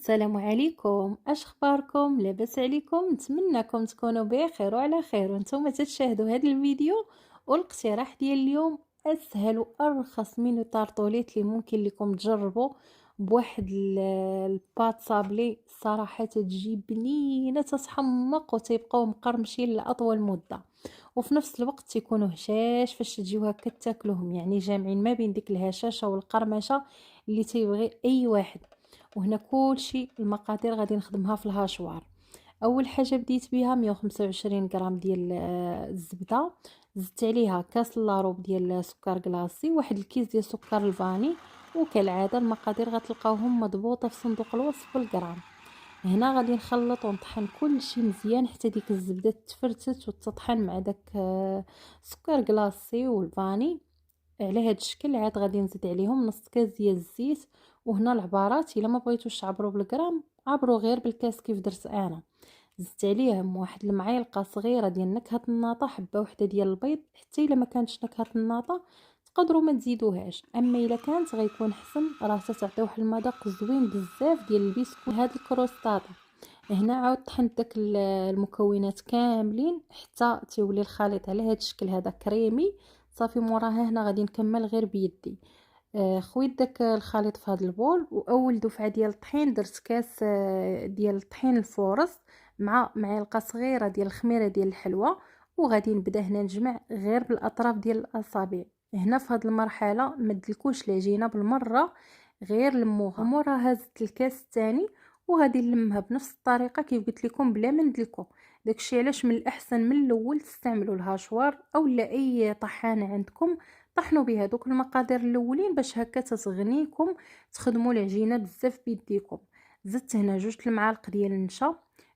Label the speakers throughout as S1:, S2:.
S1: السلام عليكم، اش اخباركم؟ لاباس عليكم؟ نتمنىكم تكونوا بخير وعلى خير وانتم تشاهدوا هذا الفيديو. والاقتراح ديال اليوم اسهل وارخص من طارطوليت اللي ممكن لكم تجربوا بواحد الباط صابلي. صراحه تجي بنينه، تتحمق وتيبقاو مقرمشين لاطول مده، وفي نفس الوقت تيكونوا هشاش فاش تجيو هكا تاكلوهم، يعني جامعين ما بين ديك الهشاشه والقرمشه اللي تيبغي اي واحد. وهنا كلشي المقادير غادي نخدمها في الهاشوار. اول حاجه بديت بها 125 غرام ديال الزبده، زدت عليها كاس لاروب ديال سكر كلاصي، واحد الكيس ديال سكر الفاني، وكالعاده المقادير غتلقاوهم مضبوطه في صندوق الوصف بالغرام. هنا غادي نخلط ونطحن كل شيء مزيان حتى ديك الزبده تفرتت وتطحن مع داك سكر كلاصي والفاني. على هاد الشكل عاد غادي نزيد عليهم نص كاس ديال الزيت. وهنا العبارات الا ما بغيتوش تعبروا بالغرام عبروا غير بالكاس كيف درت انا. زدت عليهم واحد المعلقه صغيره ديال نكهه الناطه، حبه وحده ديال البيض، حتى الا ما كانتش نكهه الناطه تقدروا ما تزيدوهاش، اما الا كانت غيكون حسن، راه تعطي واحد المذاق زوين بزاف ديال البسكوت هاد الكروستاطه. هنا عاود طحنت داك المكونات كاملين حتى تيولي الخليط على هاد الشكل هذا كريمي. صافي موراها هنا غادي نكمل غير بيدي. خويت داك الخليط في هذا البول، واول دفعه ديال الطحين درت كاس ديال الطحين الفورص مع معلقه صغيره ديال الخميره ديال الحلوى. وغادي نبدا هنا نجمع غير بالاطراف ديال الاصابع. هنا في هذه المرحله ما تدلكوش العجينه بالمره، غير لموها. وموراها زدت الكاس الثاني وغادي نلمها بنفس الطريقه كيف قلت لكم بلا ما ندلكو. داكشي علاش من الاحسن من الاول تستعملوا الهاشوار او لا اي طحانه عندكم، طحنوا بها دوك المقادير الاولين باش هكا تتغنيكم تخدموا العجينه بزاف بيديكم. زدت هنا 2 المعالق ديال النشا.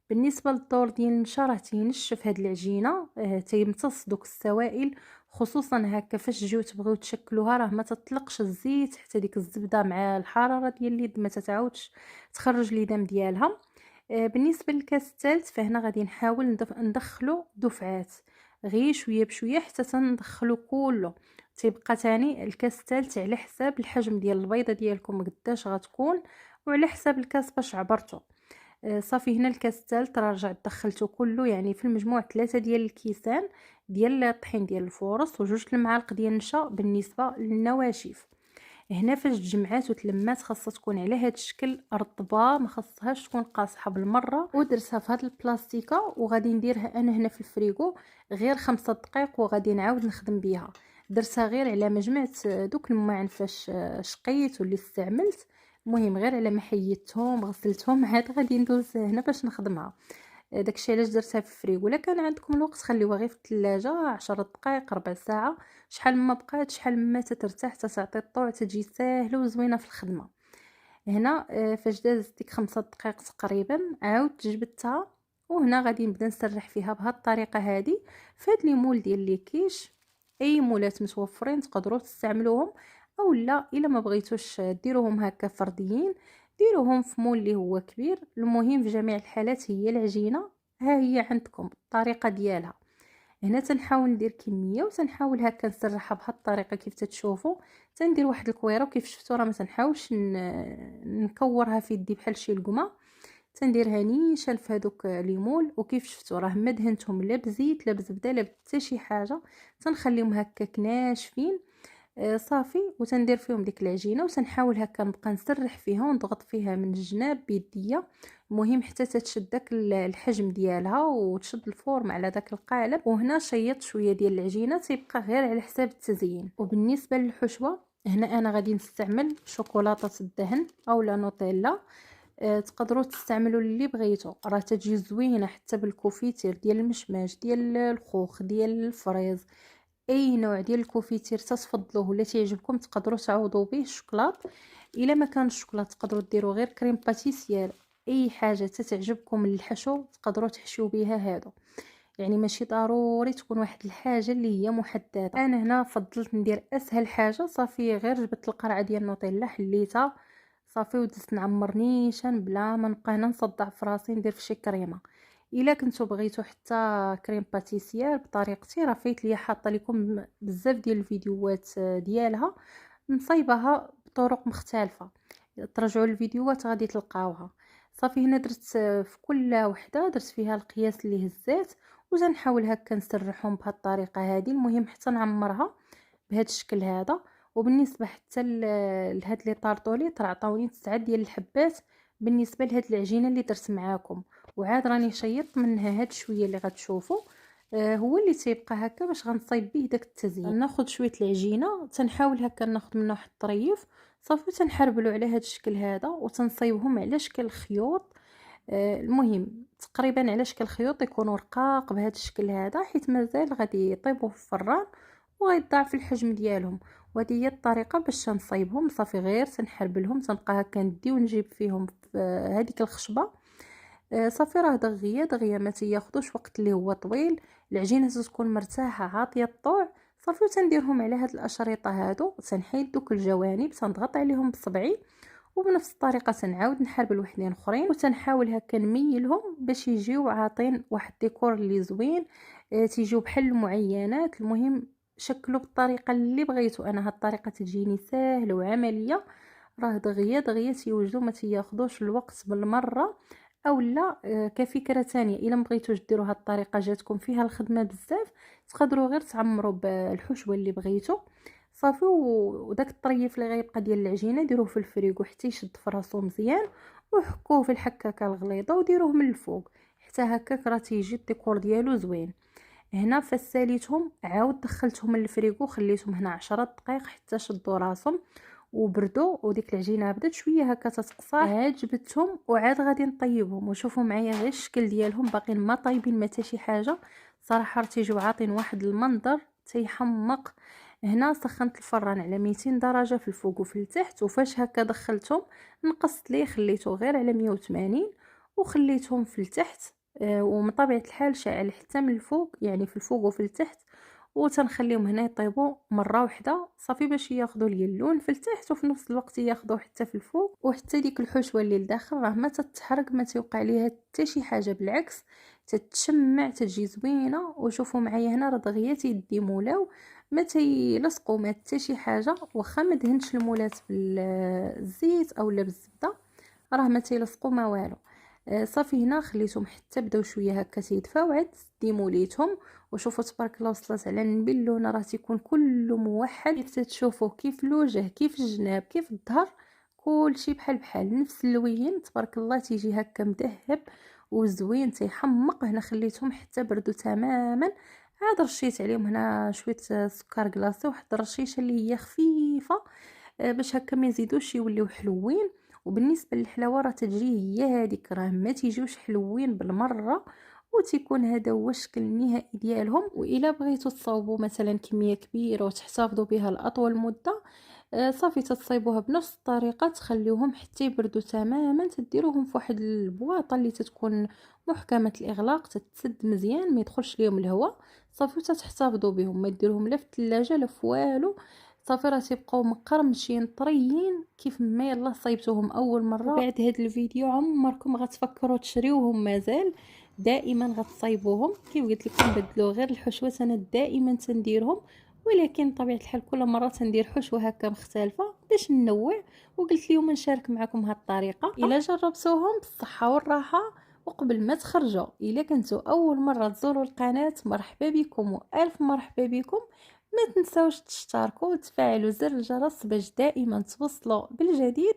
S1: بالنسبه للدور ديال النشا راه تينشف هاد العجينه، تيمتص دوك السوائل، خصوصا هكا فاش تجيو تبغيو تشكلوها راه ما تطلقش الزيت حتى ديك الزبده مع الحراره ديال اليد ما تتعاودش تخرج ليدام ديالها. بالنسبه للكاس الثالث فهنا غادي نحاول ندخلو دفعات غير شويه بشويه حتى تندخلو كله. تيبقى تاني الكاس الثالث على حساب الحجم ديال البيضه ديالكم قداش غتكون، وعلى حساب الكاس باش عبرتو. صافي هنا الكاس الثالث راه رجعت دخلته كله، يعني في المجموع 3 ديال الكيسان ديال الطحين ديال الفورص و2 المعالق ديال النشا بالنسبه للنواشف. هنا فاش تجمعات وتلمات خاصها تكون على هذا الشكل رطبه، ما خاصهاش تكون قاصحه بالمره. ودرتها في هذه البلاستيكه وغادي نديرها انا هنا في الفريغو غير 5 دقائق وغادي نعاود نخدم بها. درتها غير على ما جمعت دوك الماعن فاش شقيت واللي استعملت، المهم غير على ما حيدتهم غسلتهم عاد غادي ندوز هنا باش نخدمها. داكشي علاش درتها في الفريغ. ولا كان عندكم الوقت خليوها غير في الثلاجه 10 دقائق ربع ساعه، شحال ما بقات شحال ما تترتاح تعطي الطوع تجي ساهله وزوينه في الخدمه. هنا فاش دازت ديك 5 دقائق تقريبا عاودت جبدتها، وهنا غادي نبدا نسرح فيها بهذه الطريقه هذه. في هاد لي مول ديال لي كيش، اي مولات متوفرين تقدروا تستعملوهم، او لا الا ما بغيتوش ديروهم هكا فرديين ديروهم في مول اللي هو كبير. المهم في جميع الحالات هي العجينه ها هي عندكم الطريقه ديالها. هنا تنحاول ندير كميه وتنحاول هكا نسرحها بهذه الطريقه كيف تتشوفوا. تندير واحد الكويره وكيف شفتوا راه ما تنحاولش نكورها في يدي بحال شي لقمه. تنديرها نيشان في هذوك ليمول، وكيف شفتوا راه ما دهنتهم لا بزيت لا بزبده لا حتى شي حاجه، تنخليهم هكاك ناشفين. صافي وتندير فيهم ديك العجينه وتنحاول هكا نبقى نسرح فيها ونضغط فيها من الجناب بيديا، المهم حتى تتشد داك الحجم ديالها وتشد الفورم على داك القالب. وهنا شيط شويه ديال العجينه تيبقى غير على حساب التزيين. وبالنسبه للحشوه هنا انا غادي نستعمل شوكولاته الدهن او لا نوتيلا. تقدروا تستعملوا اللي بغيتو، راه تجي زوينه حتى بالكوفيتير ديال المشماش ديال الخوخ ديال الفريز. اي نوع ديال الكوفيتير تتفضلوه ولا تعجبكم تقدروا تعوضوا به الشوكولات. الا ما كان الشوكولات تقدروا ديروا غير كريم باتيسير، اي حاجه تتعجبكم الحشو تقدروا تحشيو بها هادو، يعني ماشي ضروري تكون واحد الحاجه اللي هي محدده. انا هنا فضلت ندير اسهل حاجه، صافي غير جبت القرعه ديال النوتيلا حليتها صافي ودزت نعمر نيشان بلا ما نبقى هنا نصدع في راسي ندير في شي كريمه. الا كنتو بغيتو حتى كريم باتيسير بطريقتي راه فايت ليا حاطه لكم بزاف ديال الفيديوهات ديالها مصايبها بطرق مختلفه، ترجعوا الفيديوهات غادي تلقاوها. صافي هنا درت في كل وحده درت فيها القياس اللي هزات، وتنحاول هكا نسرحهم بهذه الطريقه هذه. المهم حتى نعمرها بهذا الشكل هذا. وبالنسبه حتى لهاد لي طارطوليط راه عطاوني 9 ديال الحبات بالنسبه لهاد العجينه اللي درت معاكم. وعاد راني شيطت منها هاد شويه اللي غتشوفوا، هو اللي تيبقى هكا باش غنصايب به داك التزيين. ناخذ شويه العجينه تنحاول هكا ناخذ منها واحد الطريف صافي، تنحربلو على هاد الشكل هذا وتنصايبهم على شكل خيوط. المهم تقريبا على شكل خيوط يكونوا رقاق بهذا الشكل هذا، حيت مازال غادي يطيبوا في الفران وغيضاعف الحجم ديالهم. وهذه هي الطريقه باش تنصايبهم. صافي غير تنحربلهم تنبقى هكا ندي ونجيب فيهم في هذيك الخشبه. صافي راه دغيا دغيا ما تياخذوش وقت اللي هو طويل. العجينه تكون مرتاحه عاطيه الطوع. صافي وتنديرهم على هاد الاشرطه هادو، تنحيد دوك الجوانب تنضغط عليهم بصبعي، وبنفس الطريقه تنعاود نحرب الوحدين اخرين وتنحاول هكا نميلهم باش يجيو عاطين واحد الديكور اللي زوين. تيجيو بحال المعينات. المهم شكلوا بالطريقه اللي بغيتو. انا هاد الطريقه تجيني ساهله وعمليه، راه دغيا دغيا تيوجدوا ما تياخذوش الوقت بالمره. او لا كفكره ثانيه، الا ما بغيتوش ديروا هاد الطريقه جاتكم فيها الخدمه بزاف، تقدروا غير تعمروا بالحشوه اللي بغيتو. صافي وداك الطريف اللي غيبقى ديال العجينه ديروه في الفريغو حتى يشد في راسو مزيان، وحكوه في الحكاكه الغليظه وديروه من الفوق حتى هكاك راه تيجي الديكور ديالو زوين. هنا فساليتهم عاود دخلتهم للفريغو، خليتهم هنا 10 دقائق حتى شدوا راسهم وبردوا، وديك العجينه بدات شويه هكا تتقصح. عاد جبتهم وعاد غادي نطيبهم، وشوفوا معايا غير الشكل ديالهم باقيين ما طايبين ما حتى شي حاجه. صراحه تيجيو عاطين واحد المنظر تيحمق. هنا سخنت الفران على 200 درجه في الفوق وفي التحت، وفاش هكا دخلتهم نقصت ليه خليته غير على 180 وخليتهم في التحت. ومن طبيعه الحال شاعل حتى من الفوق، يعني في الفوق وفي التحت، وتنخليهم هنا يطيبوا مره واحده صافي باش ياخذوا لي اللون في التحت وفي نفس الوقت ياخذوا حتى في الفوق. وحتى ديك الحشوه اللي لداخل راه ما تتحرق ما توقع ليها حتى شي حاجه، بالعكس تتشمع تجي زوينه. وشوفوا معايا هنا راه دغيا تيدي مولاو ما تيلصقوا ما حتى شي حاجه، واخا ما دهنش المولات بالزيت اولا بالزبده راه ما تيلصقوا ما والو. صافي هنا خليتهم حتى بداو شويه هكا تيدفاو، عاد ديموليتهم. وشوفوا تبارك الله وصلت على النبي اللون راه تيكون كله موحد، كيف تشوفوا كيف الوجه كيف الجناب كيف الظهر كلشي بحال بحال نفس اللوين. تبارك الله تيجي هكا مذهب وزوين تيحمق. هنا خليتهم حتى بردوا تماما، عاد رشيت عليهم هنا شويه سكر كلاصي واحد الرشيشه اللي هي خفيفه باش هكا ما يزيدوش يوليو حلوين. وبالنسبه للحلاوه راه تجي هي هذيك، راه ما تيجيوش حلوين بالمره، وتيكون هذا هو الشكل النهائي ديالهم. والا بغيتوا تصاوبوا مثلا كميه كبيره وتحتفظوا بها لاطول مده، صافي تتصايبوها بنفس الطريقه، تخليوهم حتى يبردوا تماما، تديروهم في واحد البواطه اللي تتكون محكمه الاغلاق تتسد مزيان ما يدخلش ليهم الهواء. صافي تحتفظوا بهم، ما ديروهم لا في الثلاجه لا في والو. صافي راه تيبقاو مقرمشين طريين كيف ما يلا صايبتوهم اول مره. بعد هذا الفيديو عمركم غتفكروا تشريوهم مازال، دائما غتصايبوهم. كيف قلت لكم بدلوا غير الحشوه، انا دائما تنديرهم، ولكن طبيعه الحال كل مره تندير حشوه هكا مختلفه باش ننوع. وقلت اليوم نشارك معكم هذه الطريقه. الا جربتوهم بالصحه والراحه. وقبل ما تخرجوا، الا كنتوا اول مره تزوروا القناه، مرحبا بكم والف مرحبا بكم. ما تنساوش تشتركوا وتفعلوا زر الجرس باش دائما توصلوا بالجديد،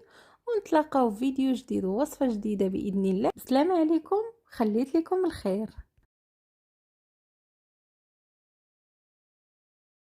S1: ونتلاقاو في فيديو جديد ووصفه جديده باذن الله. السلام عليكم، خليت لكم الخير.